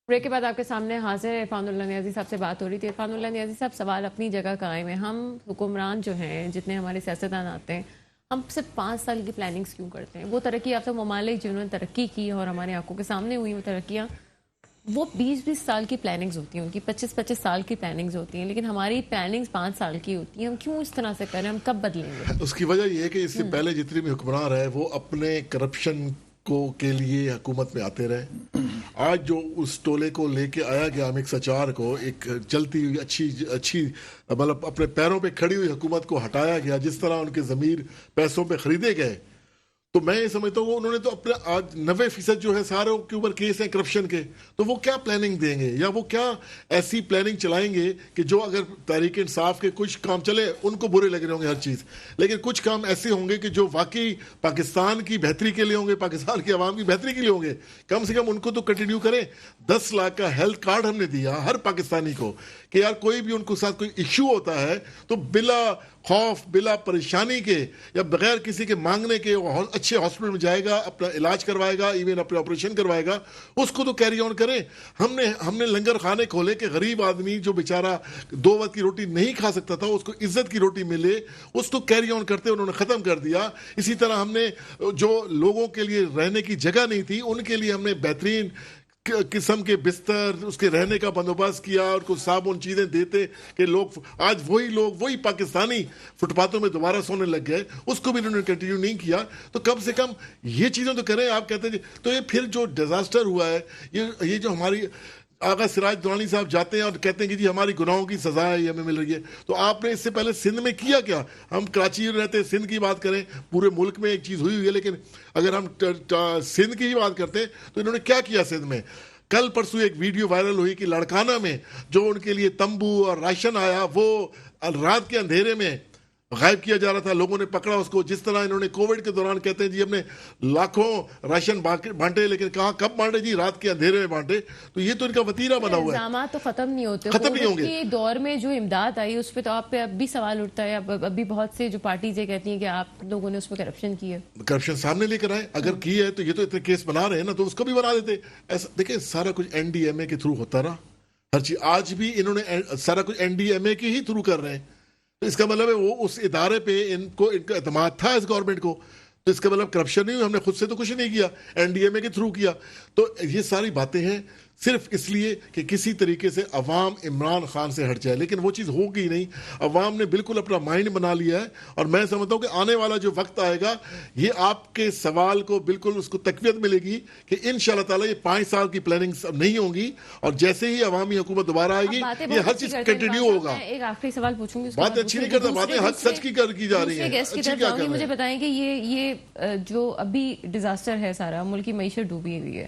Break کے بعد آپ کے سامنے حاضر عرفان اللہ نیازی صاحب سے بات ہو رہی تھی. عرفان اللہ نیازی صاحب, سوال اپنی جگہ قائم ہے. ہم حکمران جو ہیں, جتنے ہمارے سیاستدان آتے ہیں, ہم صرف 5 سال کی پلاننگز کیوں کرتے ہیں؟ وہ ترقی یافتہ ممالک جنہوں نے ترقی کی اور ہمارے آنکھوں کے سامنے ہوئی وہ ترقیاں, وہ 20-20 سال کی پلاننگز ہوتی ہیں, ان کی 25-25 سال کی پلاننگز ہوتی ہیں, لیکن ہماری پلاننگز 5 سال کی ہوتی ہیں. ہم کیوں اس طرح سے کریں؟ ہم کب بدلیں گے؟ اس کی وجہ یہ ہے کہ اس سے پہلے جتنے بھی حکمران رہے وہ اپنے کرپشن کے لیے حکومت میں آتے رہے. آج جو اس ٹولے کو لے کے آیا گیا امک سچار کو, ایک چلتی ہوئی اچھی مطلب اپنے پیروں پہ کھڑی ہوئی حکومت کو ہٹایا گیا, جس طرح ان کے ضمیر پیسوں پہ خریدے گئے, تو میں یہ سمجھتا ہوں انہوں نے تو اپنے آج 90% جو ہے سارے کے اوپر کیس ہیں کرپشن کے, تو وہ کیا پلاننگ دیں گے یا وہ کیا ایسی پلاننگ چلائیں گے کہ جو اگر تحریک انصاف کے کچھ کام چلے ان کو برے لگ رہے ہوں گے ہر چیز, لیکن کچھ کام ایسے ہوں گے کہ جو واقعی پاکستان کی بہتری کے لیے ہوں گے, پاکستان کی عوام کی بہتری کے لیے ہوں گے. کم سے کم ان کو تو کنٹینیو کریں. 10 لاکھ کا ہیلتھ کارڈ ہم نے دیا ہر پاکستانی کو کہ یار کوئی بھی ان کو ساتھ کوئی ایشو ہوتا ہے تو بلا خوف بلا پریشانی کے یا بغیر کسی کے مانگنے کے اچھے ہاسپٹل میں جائے گا, اپنا علاج کروائے گا, ایون اپنا آپریشن کروائے گا, اس کو تو کیری آن کریں. ہم نے لنگر خانے کھولے کہ غریب آدمی جو بیچارہ 2 وقت کی روٹی نہیں کھا سکتا تھا اس کو عزت کی روٹی ملے, اس کو کیری آن کرتے انہوں نے ختم کر دیا. اسی طرح ہم نے جو لوگوں کے لیے رہنے کی جگہ نہیں تھی ان کے لیے ہم نے بہترین قسم کے بستر, اس کے رہنے کا بندوبست کیا, اور کو صابن چیزیں دیتے کہ لوگ آج وہی پاکستانی فٹ پاتھوں میں دوبارہ سونے لگ گئے. اس کو بھی انہوں نے کنٹینیو نہیں کیا. تو کم سے کم یہ چیزیں تو کریں. آپ کہتے ہیں تو یہ پھر جو ڈیزاسٹر ہوا ہے, یہ جو ہماری آغا سراج درانی صاحب جاتے ہیں اور کہتے ہیں کہ جی ہماری گناہوں کی سزا ہے یہ ہمیں مل رہی ہے, تو آپ نے اس سے پہلے سندھ میں کیا کیا؟ ہم کراچی میں رہتے ہیں, سندھ کی بات کریں, پورے ملک میں ایک چیز ہوئی ہے, لیکن اگر ہم سندھ کی ہی بات کرتے ہیں تو انہوں نے کیا کیا سندھ میں؟ کل پرسوں ایک ویڈیو وائرل ہوئی کہ لڑکانہ میں جو ان کے لیے تمبو اور راشن آیا وہ رات کے اندھیرے میں غائب کیا جا رہا تھا. لوگوں نے پکڑا اس کو, جس طرح انہوں نے کووڈ کے دوران کہتے ہیں جی ہم نے لاکھوں راشن بانٹے, لیکن کہاں کب بانٹے جی؟ رات کے اندھیرے میں بانٹے. تو یہ تو ان کا وتیرہ بنا ہوا ہے. الزامات تو ختم نہیں ہوتے. ختم نہیں ہوں گے. کے دور میں جو امداد آئی اس پہ تو آپ پہ اب بھی سوال اٹھتا ہے. اب بھی بہت سے جو پارٹیز یہ کہتی ہیں کہ آپ لوگوں نے اس پہ کرپشن کی ہے. کرپشن سامنے لے کر آئے. اگر کی ہے تو یہ تو اتنے کیس بنا رہے ہیں نا, تو اس کو بھی بنا دیتے. ایسا دیکھیں سارا کچھ NDMA کے تھرو ہوتا رہا ہر چیز. آج بھی انہوں نے سارا کچھ NDMA کے ہی تھرو کر رہے ہیں. تو اس کا مطلب ہے وہ اس ادارے پہ ان کا اعتماد تھا اس گورنمنٹ کو, تو اس کا مطلب کرپشن نہیں ہوئی. ہم نے خود سے تو کچھ نہیں کیا, NDMA کے تھرو کیا. تو یہ ساری باتیں ہیں صرف اس لیے کہ کسی طریقے سے عوام عمران خان سے ہٹ جائے, لیکن وہ چیز ہوگی نہیں. عوام نے بالکل اپنا مائنڈ بنا لیا ہے, اور میں سمجھتا ہوں کہ آنے والا جو وقت آئے گا یہ آپ کے سوال کو بالکل اس کو تقویت ملے گی کہ انشاءاللہ تعالی یہ 5 سال کی پلاننگ اب نہیں ہوں گی, اور جیسے ہی عوامی حکومت دوبارہ آئے گی یہ ہر چیز کنٹینیو ہوگا. ایک آخری سوال پوچھوں گی, بات اچھی نہیں کرتا, باتیں حق سچ کی جا رہی ہیں. مجھے بتائیں کہ یہ جو ابھی ڈیزاسٹر ہے سارا, ملک کی معیشت ڈوبی ہوئی ہے,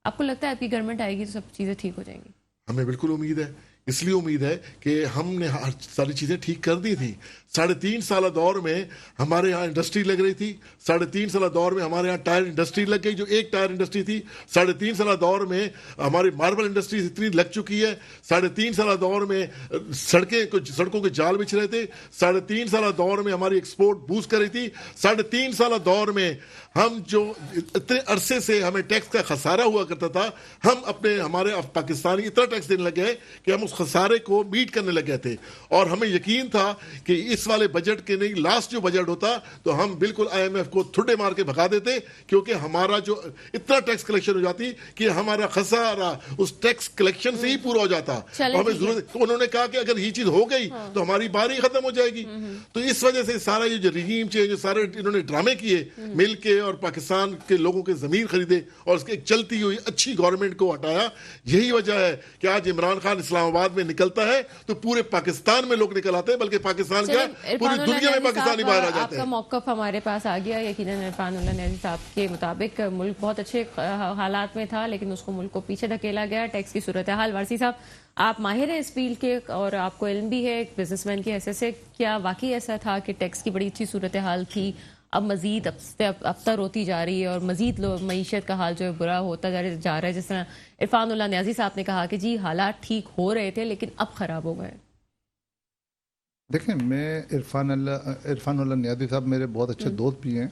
آپ کو لگتا ہے آپ کی گورنمنٹ آئے گی تو سب چیزیں ٹھیک ہو جائیں گی؟ ہمیں بالکل امید ہے. اس لیے امید ہے کہ ہم نے ساری چیزیں ٹھیک کر دی تھی. 3.5 سالہ دور میں ہمارے یہاں انڈسٹری لگ رہی تھی. 3.5 سالہ دور میں ہمارے یہاں ٹائر انڈسٹری لگ گئی جو ایک ٹائر انڈسٹری تھی. 3.5 سالہ دور میں ہماری ماربل انڈسٹری اتنی لگ چکی ہے. 3.5 سالہ دور میں سڑکوں کے جال بچھ رہے تھے. 3.5 سالہ دور میں ہماری ایکسپورٹ بوسٹ کر رہی تھی. 3.5 سالہ دور میں ہم جو اتنے عرصے سے ہمیں ٹیکس کا خسارہ ہوا کرتا تھا, ہمارے پاکستانی اتنا ٹیکس دینے لگ گئے کہ ہم اس خسارے کو میٹ کرنے لگ گئے تھے. اور ہمیں یقین تھا کہ اس والے بجٹ کے نہیں, لاسٹ جو بجٹ ہوتا تو ہم بالکل IMF کو تھوڑے مار کے بھگا دیتے, کیونکہ ہمارا جو اتنا ٹیکس کلیکشن ہو جاتی کہ ہمارا خسارہ اس ٹیکس کلیکشن سے ہی پورا ہو جاتا. ہمیں ضرورت, انہوں نے کہا کہ اگر یہ چیز ہو گئی تو ہماری باری ختم ہو جائے گی. تو اس وجہ سے سارا یہ جو رجیم چینج, سارے انہوں نے ڈرامے کیے مل کے, اور پاکستان کے لوگوں کے ضمیر خریدے اور اس کے ایک چلتی ہوئی اچھی گورنمنٹ کو ہٹایا. یہی وجہ ہے کہ آج عمران خان اسلام آباد میں نکلتا ہے تو پورے پاکستان میں لوگ نکل آتے ہیں, بلکہ پاکستان کیا پوری دنیا میں پاکستانی باہر آ جاتے ہیں. آپ کا موقف ہمارے پاس آ گیا. یقیناً عرفان اللہ نیازی صاحب کے مطابق ملک بہت اچھے حالات میں تھا, لیکن اس کو ملک کو پیچھے دھکیلا گیا. ٹیکس کی صورتحال, وارثی صاحب آپ ماہر ہیں اس فیلڈ کے اور آپ کو علم بھی ہے ایک بزنس مین کی حیثیت سے, کیا واقعی ایسا تھا کہ ٹیکس کی بڑی اچھی صورتحال تھی, اب مزید ابتر ہوتی جا رہی ہے اور مزید معیشت کا حال جو ہے برا ہوتا جا رہا ہے, جس طرح عرفان اللہ نیازی صاحب نے کہا کہ جی حالات ٹھیک ہو رہے تھے لیکن اب خراب ہو گئے؟ دیکھیں, میں عرفان اللہ نیازی صاحب میرے بہت اچھے دوست بھی ہیں,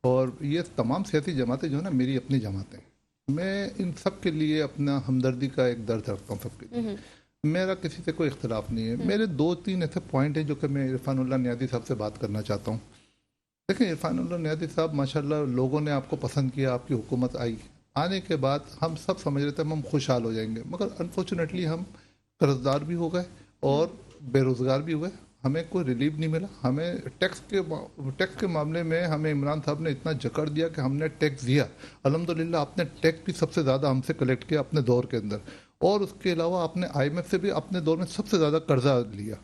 اور یہ تمام سیاسی جماعتیں جو ہیں نا میری اپنی جماعتیں. میں ان سب کے لیے اپنا ہمدردی کا ایک درد رکھتا ہوں سب کے لیے. میرا کسی سے کوئی اختلاف نہیں ہے. میرے 2-3 ایسے پوائنٹ ہیں جو کہ میں عرفان اللہ نیازی صاحب سے بات کرنا چاہتا ہوں. دیکھیں عرفان اللہ نیازی صاحب ماشاءاللہ لوگوں نے آپ کو پسند کیا, آپ کی حکومت آئی, آنے کے بعد ہم سب سمجھ رہے تھے ہم خوشحال ہو جائیں گے, مگر انفارچونیٹلی ہم قرض دار بھی ہو گئے اور بے روزگار بھی ہوئے. ہمیں کوئی ریلیف نہیں ملا. ہمیں ٹیکس کے معاملے میں ہمیں عمران صاحب نے اتنا جکڑ دیا کہ ہم نے ٹیکس دیا. الحمدللہ آپ نے ٹیکس بھی سب سے زیادہ ہم سے کلیکٹ کیا اپنے دور کے اندر, اور اس کے علاوہ آپ نے IMF سے بھی اپنے دور میں سب سے زیادہ قرضہ لیا.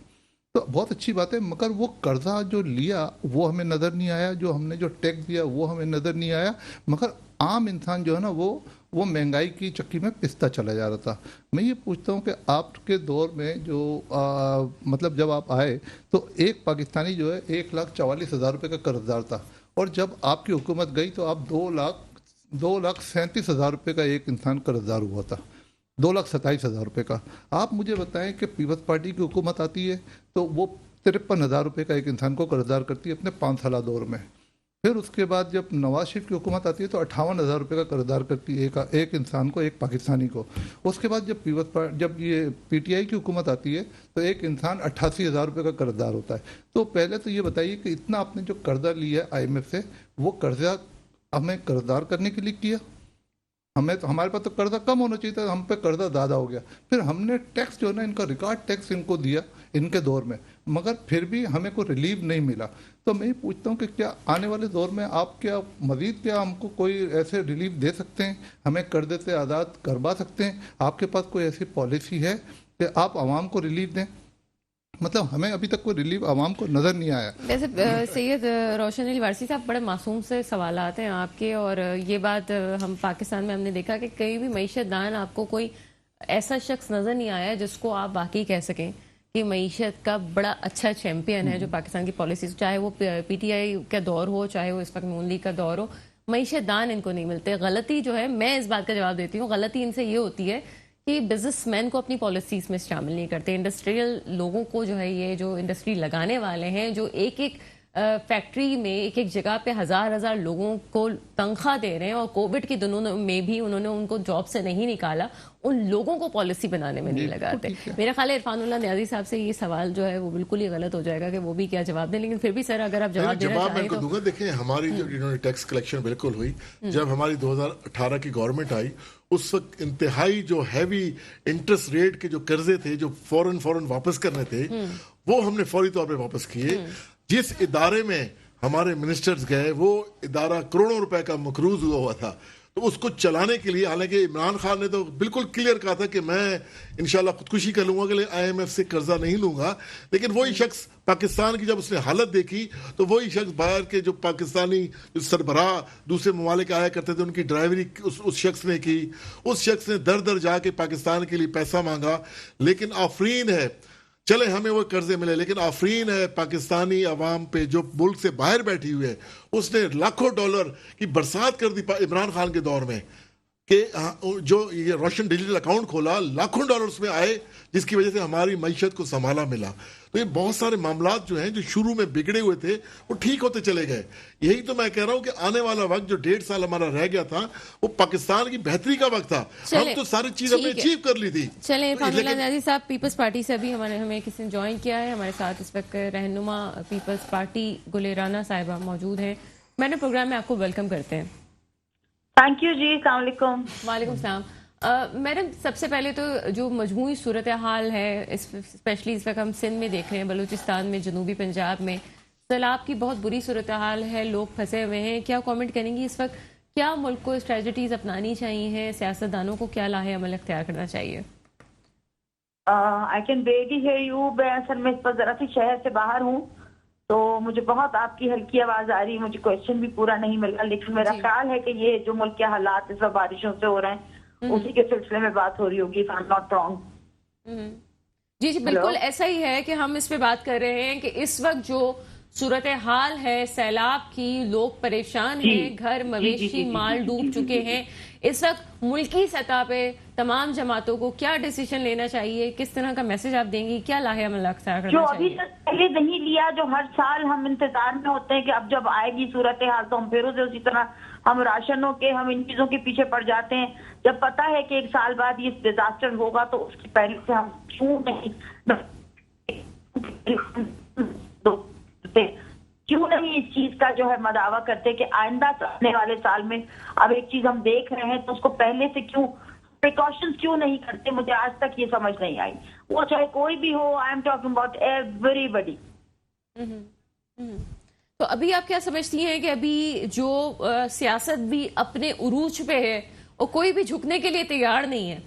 تو بہت اچھی بات ہے, مگر وہ قرضہ جو لیا وہ ہمیں نظر نہیں آیا, جو ہم نے جو ٹیکس دیا وہ ہمیں نظر نہیں آیا. مگر عام انسان جو ہے نا وہ مہنگائی کی چکی میں پستا چلا جا رہا تھا. میں یہ پوچھتا ہوں کہ آپ کے دور میں جو مطلب جب آپ آئے تو ایک پاکستانی جو ہے 1,44,000 روپے کا قرض دار تھا, اور جب آپ کی حکومت گئی تو آپ 2,37,000 روپے کا ایک انسان قرض دار ہوا تھا, 2,27,000 روپے کا. آپ مجھے بتائیں کہ پیپلز پارٹی کی حکومت آتی ہے تو وہ 53,000 روپے کا ایک انسان کو قرض دار کرتی ہے اپنے 5 سالہ دور میں. پھر اس کے بعد جب نواز شریف کی حکومت آتی ہے تو 58,000 روپے کا قرض دار کرتی ہے ایک انسان کو, ایک پاکستانی کو. اس کے بعد جب یہ PTI کی حکومت آتی ہے تو ایک انسان 88,000 روپے کا قرض دار ہوتا ہے. تو پہلے تو یہ بتائیے کہ اتنا آپ نے جو قرضہ لیا ہے IMF سے, وہ قرضہ ہمیں قرض دار کرنے کے لیے کیا؟ ہمارے پاس تو قرضہ کم ہونا چاہیے تھا, ہم پہ قرضہ زیادہ ہو گیا. پھر ہم نے ٹیکس جو ہے نا ان کا ریکارڈ ٹیکس ان کو دیا ان کے دور میں, مگر پھر بھی ہمیں کوئی ریلیف نہیں ملا. تو میں یہ پوچھتا ہوں کہ کیا آنے والے دور میں آپ کیا مزید کیا ہم کو کوئی ایسے ریلیف دے سکتے ہیں, ہمیں قرضے سے آزاد کروا سکتے ہیں؟ آپ کے پاس کوئی ایسی پالیسی ہے کہ آپ عوام کو ریلیف دیں؟ مطلب ہمیں ابھی تک کوئی ریلیف عوام کو نظر نہیں آیا. ویسے سید روشن علی وارثی صاحب, بڑے معصوم سے سوالات ہیں آپ کے, اور یہ بات ہم پاکستان میں ہم نے دیکھا کہ کئی بھی معیشت دان آپ کو کوئی ایسا شخص نظر نہیں آیا جس کو آپ واقعی کہہ سکیں کہ معیشت کا بڑا اچھا چیمپئن ہے جو پاکستان کی پالیسیز, چاہے وہ PTI کا دور ہو, چاہے وہ اس وقت نون لیگ کا دور ہو. معیشت دان ان کو نہیں ملتے. غلطی جو ہے, میں اس بات کا جواب دیتی ہوں, غلطی ان سے یہ ہوتی ہے کہ بزنس مین کو اپنی پالیسیز میں شامل نہیں کرتے. انڈسٹریل لوگوں کو جو ہے, یہ جو انڈسٹری لگانے والے ہیں جو ایک فیکٹری میں ایک جگہ پہ ہزار لوگوں کو تنخواہ دے رہے ہیں, اور کووڈ کے دنوں میں بھی انہوں نے ان کو جاب سے نہیں نکالا, ان لوگوں کو پالیسی بنانے میں نہیں لگاتے. میرا خیال ہے عرفان اللہ نیازی صاحب سے یہ سوال جو ہے وہ بالکل ہی غلط ہو جائے گا کہ وہ بھی کیا جواب دیں, لیکن پھر بھی سر اگر آپ جواب دینا چاہیں تو. دوں گا. دیکھیں ہماری جو انہوں نے ٹیکس کلیکشن بالکل ہوئی, جب ہماری 2018 کی گورنمنٹ آئی اس وقت انتہائی جو ہیوی انٹرسٹ ریٹ کے جو قرضے تھے جو فوراً واپس کرنے تھے وہ ہم نے فوری طور پہ واپس کیے. جس ادارے میں ہمارے منسٹرز گئے وہ ادارہ کروڑوں روپے کا مقروض ہوا تھا, تو اس کو چلانے کے لیے, حالانکہ عمران خان نے تو بالکل کلیئر کہا تھا کہ میں انشاءاللہ خودکشی کر لوں گا کہ IMF سے قرضہ نہیں لوں گا, لیکن وہی شخص پاکستان کی جب اس نے حالت دیکھی تو وہی شخص باہر کے جو پاکستانی جو سربراہ دوسرے ممالک آیا کرتے تھے ان کی ڈرائیوری اس شخص نے کی. اس شخص نے در جا کے پاکستان کے لیے پیسہ مانگا, لیکن آفرین ہے چلے ہمیں وہ قرضے ملے, لیکن آفرین ہے پاکستانی عوام پہ جو ملک سے باہر بیٹھی ہوئی ہے. اس نے لاکھوں ڈالر کی برسات کر دی عمران خان کے دور میں, کہ جو یہ روشن ڈیجیٹل اکاؤنٹ کھولا لاکھوں ڈالر اس میں آئے, جس کی وجہ سے ہماری معیشت کو سنبھالا ملا. تو یہ بہت سارے معاملات جو ہیں جو شروع میں بگڑے ہوئے تھے وہ ٹھیک ہوتے چلے گئے. یہی تو میں کہہ رہا ہوں کہ آنے والا وقت جو 1.5 سال ہمارا رہ گیا تھا وہ پاکستان کی بہتری کا وقت تھا. ہم تو ساری چیز ہم نے اچیو کر لی تھی. چلیں عرفان اللہ نیازی صاحب, پیپلز پارٹی سے ابھی ہمیں کسی نے جوائن کیا ہے. ہمارے ساتھ اس وقت رہنما پیپلز پارٹی گل رانا صاحبہ موجود ہیں. میں نے پروگرام میں آپ کو ویلکم کرتے ہیں. تھینک یو جی, السلام علیکم. وعلیکم السلام. میڈم, سب سے پہلے تو جو مجموعی صورتحال ہے اسپیشلی اس وقت ہم سندھ میں دیکھ رہے ہیں, بلوچستان میں, جنوبی پنجاب میں سیلاب کی بہت بری صورتحال ہے, لوگ پھنسے ہوئے ہیں. کیا کامنٹ کریں گی اس وقت, کیا ملک کو اسٹریٹجیز اپنانی چاہیے, سیاستدانوں کو کیا لاہے عمل اختیار کرنا چاہیے؟ I can barely hear you. Sir میں اس پر ذرا سی شہر سے باہر ہوں تو مجھے بہت آپ کی ہلکی آواز آ رہی ہے, مجھے کوشچن بھی پورا نہیں ملا, لیکن میرا خیال ہے کہ یہ جو ملک کے حالات اس وقت بارشوں سے ہو رہے ہیں اسی کے سلسلے میں بات ہو رہی ہوگی, if I'm not wrong. جی بالکل ایسا ہی ہے کہ ہم اس پہ بات کر رہے ہیں کہ اس وقت جو صورتحال ہے سیلاب کی, لوگ پریشان ہیں, گھر مویشی مال ڈوب چکے ہیں. اس وقت ملکی سطح پہ تمام جماعتوں کو کیا ڈیسیژن لینا چاہیے, کس طرح کا میسج آپ دیں گی, کیا لاہے عمل اختیار کرنا جو چاہیے؟ ابھی تک پہلے نہیں لیا, جو ہر سال ہم انتظار میں ہوتے ہیں کہ اب جب آئے گی صورتحال تو ہم پھر اسے اسی طرح ہم راشنوں کے، ہم ان چیزوں کے پیچھے پڑ جاتے ہیں، جب پتہ ہے کہ 1 سال بعد یہ ڈیزاسٹر ہوگا تو اس کی پہلے سے ہم کیوں نہیں اس چیز کا جو ہے مداوع کرتے کہ آئندہ آنے والے سال میں اب ایک چیز ہم دیکھ رہے ہیں تو اس کو پہلے سے کیوں پریکاشنز کیوں نہیں کرتے. مجھے آج تک یہ سمجھ نہیں آئی، وہ چاہے کوئی بھی ہو. آئی ایم ٹاکنگ اباؤٹ ایوری بڈی. تو ابھی آپ کیا سمجھتی ہیں کہ ابھی جو سیاست بھی اپنے عروج پہ ہے اور کوئی بھی جھکنے کے لیے تیار نہیں ہے،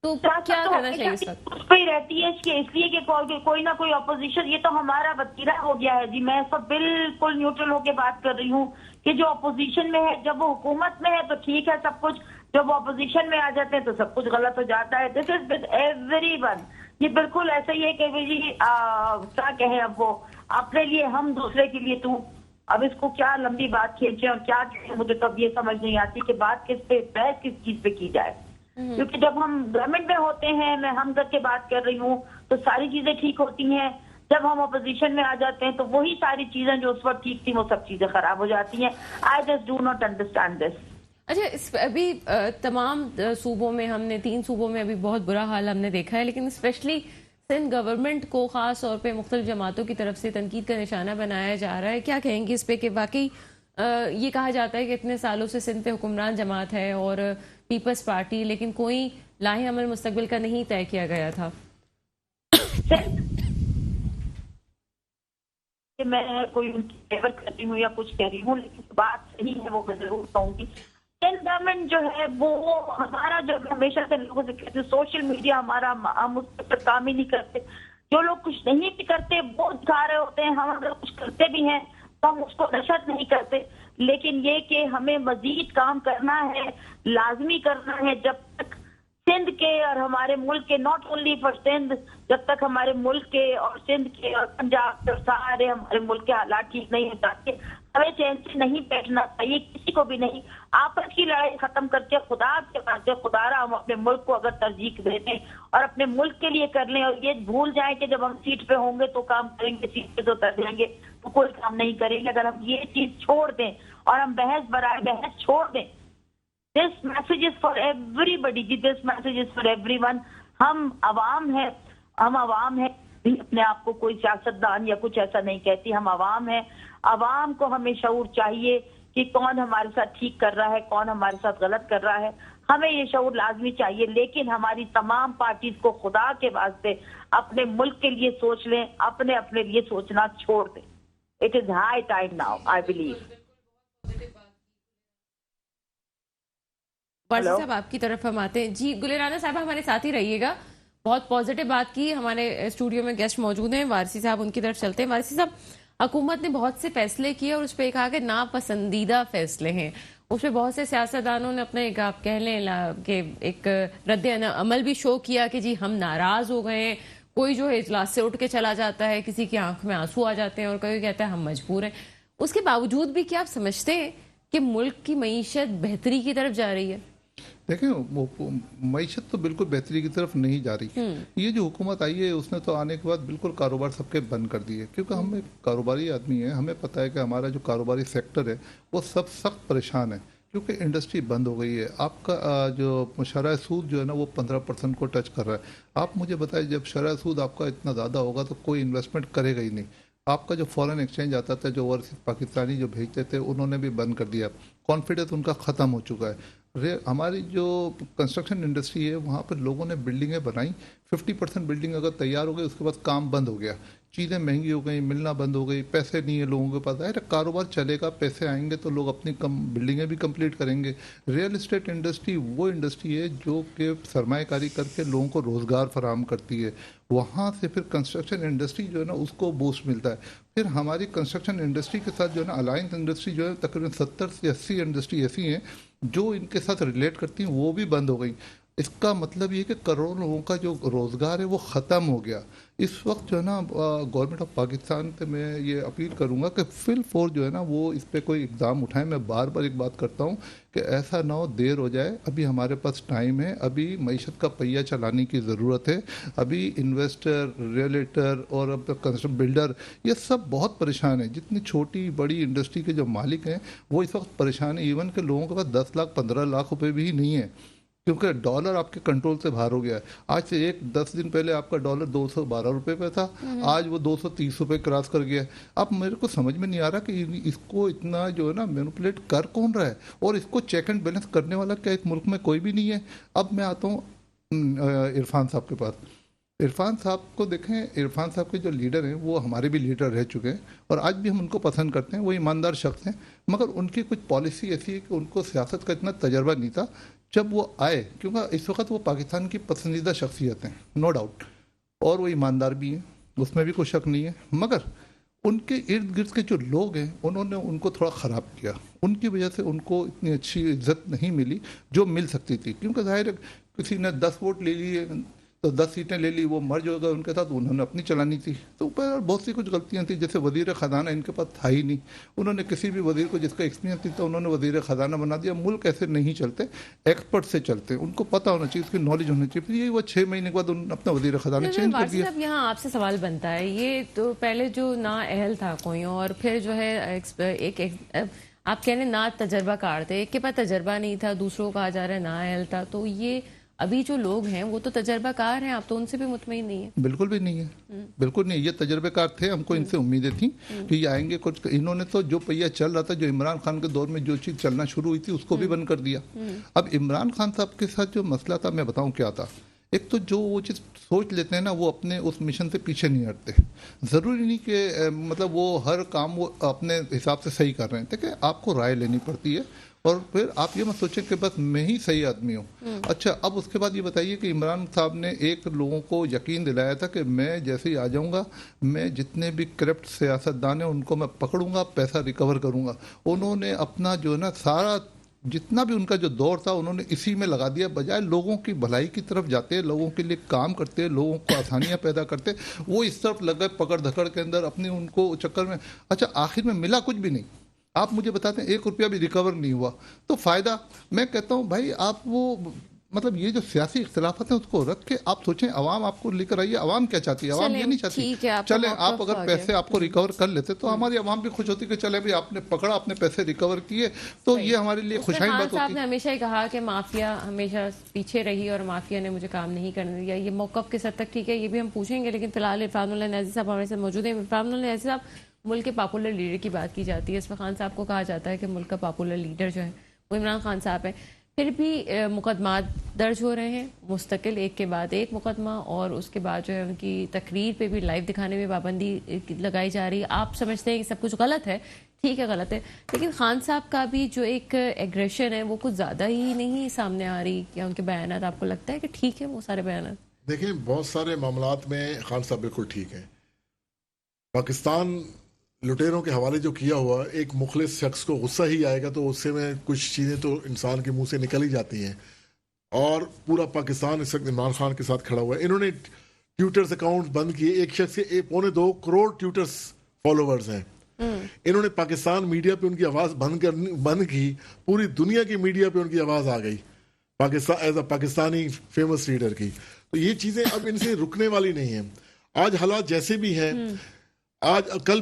تو کیا کرنا چاہیے اس وقت؟ اس پہ ہی رہتی ہے اس لیے کہ کوئی نہ کوئی اپوزیشن، یہ تو ہمارا وتیرہ ہو گیا ہے جی. میں اس وقت بالکل نیوٹرل ہو کے بات کر رہی ہوں کہ جو اپوزیشن میں ہے، جب وہ حکومت میں ہے تو ٹھیک ہے سب کچھ، جب وہ اپوزیشن میں آ جاتے ہیں تو سب کچھ غلط ہو جاتا ہے. دس از ود ایوری ون. یہ بالکل ایسا ہی ہے کہ جی کیا کہیں، اب وہ اپنے لیے ہم، دوسرے کے لیے تو. اب اس کو کیا لمبی بات کھینچے اور کیا کہیں، مجھے تو اب یہ سمجھ نہیں آتی کہ بات کس پہ، بحث کس چیز پہ کی جائے. کیونکہ جب ہم گورنمنٹ میں ہوتے ہیں، میں ہم کر کے بات کر رہی ہوں، تو ساری چیزیں ٹھیک ہوتی ہیں. جب ہم اپوزیشن میں آ جاتے ہیں تو وہی ساری چیزیں جو اس وقت ٹھیک تھی وہ سب چیزیں خراب ہو جاتی ہیں. I just do not understand this. اچھا، ابھی تمام صوبوں میں، ہم نے 3 صوبوں میں ابھی بہت برا حال ہم نے دیکھا ہے، لیکن اسپیشلی سندھ گورنمنٹ کو خاص طور پہ مختلف جماعتوں کی طرف سے تنقید کا نشانہ بنایا جا رہا ہے. کیا کہیں گے اس پہ کہ واقعی یہ کہا جاتا ہے کہ اتنے سالوں سے سندھ پہ حکمران جماعت ہے اور پیپلز پارٹی، لیکن کوئی لاہ عمل مستقبل کا نہیں طے کیا گیا تھا؟ میں کوئی ان کی فیور کر رہی ہوں یا کچھ کہہ رہی ہوں، لیکن بات صحیح ہے، وہ میں ضرور کہوں گی. گورنمنٹ جو ہے وہ ہمارا، جو ہمیشہ سے لوگوں سے کہتے ہیں سوشل میڈیا ہمارا، ہم اس پر کام ہی نہیں کرتے. جو لوگ کچھ نہیں بھی کرتے وہ دکھا رہے ہوتے ہیں، ہم اگر کچھ کرتے بھی ہیں تو ہم اس کو نشر نہیں کرتے. لیکن یہ کہ ہمیں مزید کام کرنا ہے، لازمی کرنا ہے. جب تک سندھ کے اور ہمارے ملک کے، ناٹ اونلی فار سندھ، جب تک ہمارے ملک کے اور سندھ کے اور پنجاب کے سارے ہمارے ملک کے حالات ٹھیک نہیں ہو جاتے، ہمیں چین سے نہیں بیٹھنا چاہیے، کسی کو بھی نہیں. آپس کی لڑائی ختم کر کے خدا کے پاس خدا را ہم اپنے ملک کو اگر ترجیح دے دیں اور اپنے ملک کے لیے کر لیں، اور یہ بھول جائیں کہ جب ہم سیٹ پہ ہوں گے تو کام کریں گے، سیٹ پہ تو اتر جائیں گے تو کوئی کام نہیں کریں گے. اگر ہم یہ چیز چھوڑ دیں اور ہم بحث برائے بحث چھوڑ دیں. This message is for everybody. This message is for everyone. ہم عوام ہیں، اپنے آپ کو کوئی سیاستدان یا کچھ ایسا نہیں کہتی. ہم عوام ہیں. عوام کو ہمیں شعور چاہیے کہ کون ہمارے ساتھ ٹھیک کر رہا ہے، کون ہمارے ساتھ غلط کر رہا ہے. ہمیں یہ شعور لازمی چاہیے. لیکن ہماری تمام پارٹیز کو خدا کے واسطے اپنے ملک کے لیے سوچ لیں، اپنے لیے سوچنا چھوڑ دیں. It is high time now, I believe. Warsi صاحب آپ کی طرف ہم آتے ہیں. جی گل رانا صاحب ہمارے ساتھ ہی رہیے گا. بہت پازیٹیو بات کی. ہمارے اسٹوڈیو میں گیسٹ موجود ہیں وارثی صاحب، ان کی طرف چلتے ہیں. وارثی صاحب، حکومت نے بہت سے فیصلے کیے اور اس پہ کہا کہ ناپسندیدہ فیصلے ہیں. اس پہ بہت سے سیاستدانوں نے اپنا ایک، آپ کہہ لیں کہ ایک رد عمل بھی شو کیا کہ جی ہم ناراض ہو گئے ہیں. کوئی جو ہے اجلاس سے اٹھ کے چلا جاتا ہے، کسی کی آنکھ میں آنسو آ جاتے ہیں اور کوئی کہتا ہے ہم مجبور ہیں. اس کے باوجود بھی کیا آپ سمجھتے ہیں کہ ملک کی معیشت بہتری کی طرف جا رہی ہے؟ دیکھیں، معیشت تو بالکل بہتری کی طرف نہیں جا رہی. یہ جو حکومت آئی ہے اس نے تو آنے کے بعد بالکل کاروبار سب کے بند کر دیے، کیونکہ ہم ایک کاروباری آدمی ہیں. ہمیں پتہ ہے کہ ہمارا جو کاروباری سیکٹر ہے وہ سب سخت پریشان ہے، کیونکہ انڈسٹری بند ہو گئی ہے. آپ کا جو شرح سود جو ہے نا وہ 15% کو ٹچ کر رہا ہے. آپ مجھے بتائیں، جب شرح سود آپ کا اتنا زیادہ ہوگا تو کوئی انویسٹمنٹ کرے گا ہی نہیں. آپ کا جو فورن ایکسچینج آتا تھا، جو اوورسیز پاکستانی جو بھیجتے تھے، انہوں نے بھی بند کر دیا. کانفیڈنس ان کا ختم ہو چکا ہے. ہماری جو کنسٹرکشن انڈسٹری ہے وہاں پہ لوگوں نے بلڈنگیں بنائیں، 50% بلڈنگ اگر تیار ہو گئی اس کے بعد کام بند ہو گیا. چیزیں مہنگی ہو گئی، ملنا بند ہو گئی، پیسے نہیں ہیں لوگوں کے پاس. کاروبار چلے گا، پیسے آئیں گے تو لوگ اپنی بلڈنگیں بھی کمپلیٹ کریں گے. ریئل اسٹیٹ انڈسٹری وہ انڈسٹری ہے جو کہ سرمایہ کاری کر کے لوگوں کو روزگار فراہم کرتی ہے. وہاں سے پھر کنسٹرکشن انڈسٹری جو ہے نا اس کو بوسٹ ملتا ہے. پھر ہماری کنسٹرکشن انڈسٹری کے ساتھ جو ہے نا الائنس انڈسٹری جو ہے تقریباً 70 سے 80 انڈسٹری ایسی ہیں جو ان کے ساتھ ریلیٹ کرتی ہیں، وہ بھی بند ہو گئی. اس کا مطلب یہ کہ کروڑوں لوگوں کا جو روزگار ہے وہ ختم ہو گیا. اس وقت جو ہے نا گورنمنٹ آف پاکستان سے میں یہ اپیل کروں گا کہ فی الفور جو ہے نا وہ اس پہ کوئی اقدام اٹھائیں. میں بار بار ایک بات کرتا ہوں کہ ایسا نہ ہو دیر ہو جائے. ابھی ہمارے پاس ٹائم ہے, ابھی معیشت کا پہیہ چلانے کی ضرورت ہے. ابھی انویسٹر, ریئلیٹر اور اب کنسٹرکشن بلڈر یہ سب بہت پریشان ہیں. جتنی چھوٹی بڑی انڈسٹری کے جو مالک ہیں وہ اس وقت پریشان ہیں. ایون کہ لوگوں کے پاس 10 لاکھ 15 لاکھ روپے بھی نہیں ہیں, کیونکہ ڈالر آپ کے کنٹرول سے باہر ہو گیا ہے. آج سے 10 دن پہلے آپ کا ڈالر 212 روپے پہ تھا, آج وہ 230 روپے کراس کر گیا ہے. اب میرے کو سمجھ میں نہیں آ رہا کہ اس کو اتنا جو ہے نا مینوپولیٹ کر کون رہا ہے, اور اس کو چیک اینڈ بیلنس کرنے والا کیا اس ملک میں کوئی بھی نہیں ہے. اب میں آتا ہوں عرفان صاحب کے پاس. عرفان صاحب کو دیکھیں, عرفان صاحب کے جو لیڈر ہیں وہ ہمارے بھی لیڈر رہ چکے ہیں اور آج بھی ہم ان کو پسند کرتے ہیں. وہ ایماندار شخص ہیں, مگر ان کی کچھ پالیسی ایسی ہے کہ ان کو سیاست کا اتنا تجربہ نہیں تھا جب وہ آئے, کیونکہ اس وقت وہ پاکستان کی پسندیدہ شخصیت ہیں نو ڈاؤٹ, اور وہ ایماندار بھی ہیں, اس میں بھی کوئی شک نہیں ہے. مگر ان کے ارد گرد کے جو لوگ ہیں انہوں نے ان کو تھوڑا خراب کیا. ان کی وجہ سے ان کو اتنی اچھی عزت نہیں ملی جو مل سکتی تھی, کیونکہ ظاہر ہے کسی نے 10 ووٹ لے لیے تو 10 سیٹیں لے لی, وہ مرج ہو گئے ان کے ساتھ, انہوں نے اپنی چلانی تھی. تو بہت سی کچھ غلطیاں تھیں, جیسے وزیر خزانہ ان کے پاس تھا ہی نہیں. انہوں نے کسی بھی وزیر کو جس کا ایکسپیرینس تھی تو انہوں نے وزیر خزانہ بنا دیا. ملک ایسے نہیں چلتے, ایکسپرٹ سے چلتے, ان کو پتہ ہونا چاہیے, اس کی نالج ہونی چاہیے. پھر یہی وہ 6 مہینے کے بعد انہوں نے اپنا وزیر خزانہ چینج کر دیا. یہاں آپ سے سوال بنتا ہے, یہ تو پہلے جو نااہل تھا کوئی, اور پھر جو ہے ایک آپ کہنے نا تجربہ کار تھے, ایک کے پاس تجربہ نہیں تھا, دوسروں کو کہا جا رہا ہے نااہل تھا. تو یہ ابھی جو لوگ ہیں وہ تو تجربہ کار ہیں, آپ تو ان سے بھی مطمئن نہیں ہیں؟ بالکل بھی نہیں ہے, بالکل نہیں. یہ تجربے کار تھے, ہم کو ان سے امیدیں تھیں کہ یہ آئیں گے. کچھ انہوں نے تو جو پہیہ چل رہا تھا, جو عمران خان کے دور میں جو چیز چلنا شروع ہوئی تھی اس کو بھی بند کر دیا. اب عمران خان صاحب کے ساتھ جو مسئلہ تھا میں بتاؤں کیا تھا. ایک تو جو وہ چیز سوچ لیتے ہیں نا وہ اپنے اس مشن سے پیچھے نہیں ہٹتے. ضروری نہیں کہ مطلب وہ ہر کام وہ اپنے حساب سے صحیح کر رہے ہیں. دیکھیں آپ کو رائے لینی پڑتی ہے, اور پھر آپ یہ مت سوچیں کہ بس میں ہی صحیح آدمی ہوں. اچھا, اب اس کے بعد یہ بتائیے کہ عمران صاحب نے ایک لوگوں کو یقین دلایا تھا کہ میں جیسے ہی آ جاؤں گا, میں جتنے بھی کرپٹ سیاستدان ہیں ان کو میں پکڑوں گا, پیسہ ریکور کروں گا. انہوں نے اپنا جو ہے نا سارا جتنا بھی ان کا جو دور تھا انہوں نے اسی میں لگا دیا, بجائے لوگوں کی بھلائی کی طرف جاتے, لوگوں کے لیے کام کرتے, لوگوں کو آسانیاں پیدا کرتے. وہ اس طرف لگ گئے پکڑ دھکڑ کے اندر اپنی ان کو چکر میں. اچھا, آخر میں ملا کچھ بھی نہیں. آپ مجھے بتاتے ہیں 1 روپیہ بھی ریکور نہیں ہوا, تو فائدہ. میں کہتا ہوں بھائی آپ وہ مطلب یہ جو سیاسی اختلافات ہیں اس کو رکھ کے آپ سوچیں, عوام آپ کو لے کر آئیے. عوام کیا چاہتی ہے؟ عوام یہ نہیں چاہتی. چلیں آپ اگر پیسے آپ کو ریکور کر لیتے تو ہماری عوام بھی خوش ہوتی کہ چلے بھی آپ نے پکڑا, آپ نے پیسے ریکور کیے, تو یہ ہمارے لیے خوشحالی بات ہوتی. آپ نے ہمیشہ ہی کہا کہ مافیا ہمیشہ پیچھے رہی اور مافیا نے مجھے کام نہیں کرنے دیا. یہ موقف کس حد تک ٹھیک ہے یہ بھی ہم پوچھیں گے, لیکن فی الحال عرفان اللہ نیازی صاحب ہمارے ساتھ موجود ہیں. عرفان اللہ نیازی صاحب, ملک کے پاپولر لیڈر کی بات کی جاتی ہے. اس میں خان صاحب کو کہا جاتا ہے کہ ملک کا پاپولر لیڈر جو ہے وہ عمران خان صاحب ہیں. پھر بھی مقدمات درج ہو رہے ہیں مستقل, ایک کے بعد ایک مقدمہ, اور اس کے بعد جو ہے ان کی تقریر پہ بھی لائیو دکھانے میں پابندی لگائی جا رہی ہے. آپ سمجھتے ہیں کہ سب کچھ غلط ہے, ٹھیک ہے غلط ہے, لیکن خان صاحب کا بھی جو ایک ایگریشن ہے وہ کچھ زیادہ ہی نہیں سامنے آ رہی, یا ان کے بیانات آپ کو لگتا ہے کہ ٹھیک ہے وہ سارے بیانات؟ دیکھیں, بہت سارے معاملات میں خان صاحب بالکل ٹھیک ہیں. پاکستان لٹیروں کے حوالے جو کیا ہوا, ایک مخلص شخص کو غصہ ہی آئے گا تو اس سے میں کچھ چیزیں تو انسان کے منہ سے نکل ہی جاتی ہیں. اور پورا پاکستان اس وقت عمران خان کے ساتھ کھڑا ہوا ہے. انہوں نے ٹویٹرز اکاؤنٹ بند کیے, ایک شخص کے 2.25 کروڑ ٹویٹرز فالوورز ہیں. انہوں نے پاکستان میڈیا پہ ان کی آواز بند کی, پوری دنیا کی میڈیا پہ ان کی آواز آ گئی Pakistan as a Pakistani famous leader کی. تو یہ چیزیں اب ان سے رکنے والی نہیں ہیں. آج حالات جیسے بھی ہیں, آج کل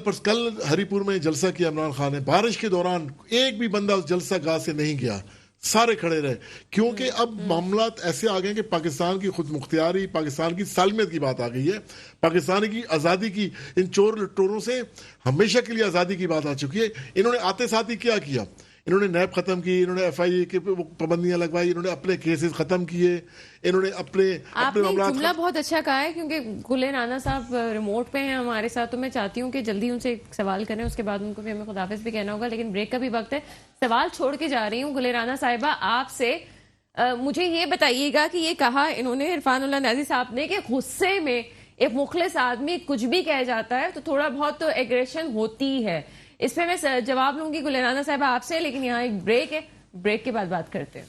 ہری پور میں جلسہ کیا عمران خان نے, بارش کے دوران ایک بھی بندہ اس جلسہ گاہ سے نہیں گیا, سارے کھڑے رہے, کیونکہ اب معاملات ایسے آ گئے کہ پاکستان کی خود مختاری, پاکستان کی سالمیت کی بات آ گئی ہے. پاکستان کی آزادی کی, ان چور لٹوروں سے ہمیشہ کے لیے آزادی کی بات آ چکی ہے. انہوں نے آتے ساتھ ہی کیا کیا, انہوں نے نیب ختم کی, انہوں نے FIA کی پابندیاں لگوائی, انہوں نے اپنے کیسز ختم کیے, انہوں نے اپنے معاملات. جملہ بہت اچھا کہا ہے, کیونکہ گل رانا صاحب ریموٹ پہ ہیں ہمارے ساتھ, تو میں چاہتی ہوں کہ جلدی ان سے ایک سوال کریں, اس کے بعد ان کو بھی ہمیں خداحافظ بھی کہنا ہوگا, لیکن بریک کا بھی وقت ہے. سوال چھوڑ کے جا رہی ہوں گل رانا صاحبہ آپ سے, مجھے یہ بتائیے گا کہ یہ کہا انہوں نے عرفان اللہ نیازی صاحب نے کہ غصے میں ایک مخلص آدمی کچھ بھی کہہ جاتا ہے تو تھوڑا بہت تو ایگریشن ہوتی ہے. اس پہ میں جواب لوں گی گل رانا صاحبہ آپ سے, لیکن یہاں ایک بریک ہے, بریک کے بعد بات کرتے ہیں.